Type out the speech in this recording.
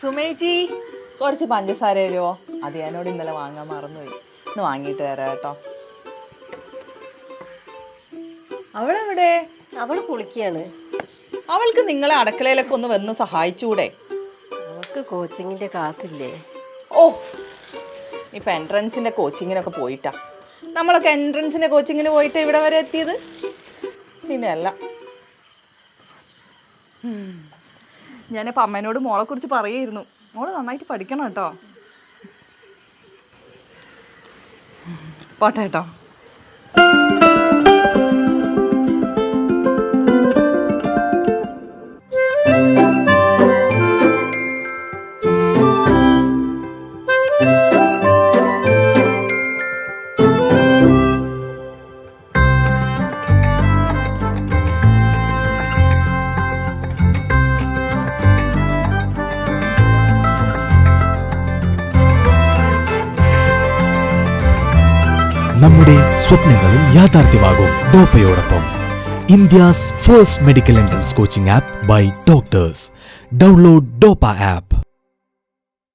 സുമേജി കുറച്ച് പഞ്ചസാര തരുമോ? അത് ഞാനോട് ഇന്നലെ വാങ്ങാൻ മറന്നുപോയി. ഇന്ന് വാങ്ങിയിട്ട് തരാം കേട്ടോ. അവളെവിടെ? അവൾ കുളിക്കുകയാണ്. അവൾക്ക് നിങ്ങളെ അടുക്കളയിലൊക്കെ ഒന്ന് വന്ന് സഹായിച്ചൂടെ? അവൾക്ക് കോച്ചിങ്ങിന്റെ ക്ലാസ് ഇല്ലേ? ഓ, ഇപ്പൊ എൻട്രൻസിന്റെ കോച്ചിങ്ങിനൊക്കെ പോയിട്ടാ. നമ്മളൊക്കെ എൻട്രൻസിന്റെ കോച്ചിങ്ങിന് പോയിട്ട് ഇവിടെ വരെ എത്തിയത്. പിന്നെയല്ല, ഞാനിപ്പോൾ അമ്മേനോട് മോളെ കുറിച്ച് പറയായിരുന്നു. മോള് നന്നായിട്ട് പഠിക്കണം കേട്ടോ. പോട്ടെ കേട്ടോ. നമ്മുടെ സ്വപ്നങ്ങളും യാഥാർത്ഥ്യമാകും ഡോപ്പയോടൊപ്പം. India's first medical entrance coaching app by doctors. Download Dopa app.